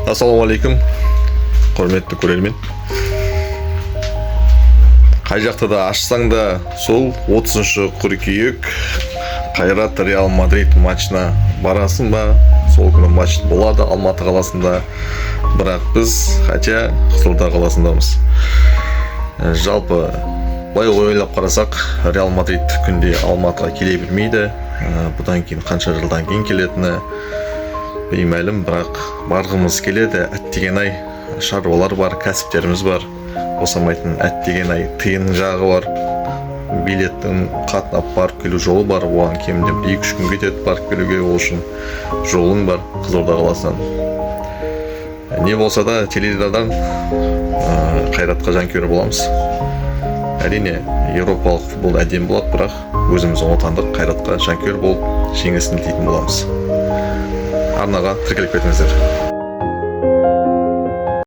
Ассалаумағалейкум, құрметті көрермен. Қай жақта да ашсаң да сол 30 қыркүйек Қайрат-Реал Мадрид матчына барасың ба? Сол күні матч болады Алматы қаласында. Бірақ біз хотя Қызылорда қаласындамыз. Жалпы былай ойлап қарасақ, Реал Мадрид күнде Алматыға келе бермейді. Бұдан кейін қанша жылдан кейін келетіні беймәлім, бірақ барғымыз келеді. Әттеген ай шаруалар бар, кәсіптеріміз бар. Босамайтын әттеген ай тиын жағы бар. Билеттің қатынап барып келу жолы бар. Оған кемінде 2-3 күн кетеді барып келуге, ол үшін жолың бар Қызылорда қаласынан. Не болса да теледидардан Қайратқа жанкүйер боламыз. Әрине, еуропалық футбол әдемі болады, бірақ өзіміздің отандық Қайратқа жанкүйер болып жеңесін тілейтін боламыз. Арнаға тіркеліп кетіңіздер.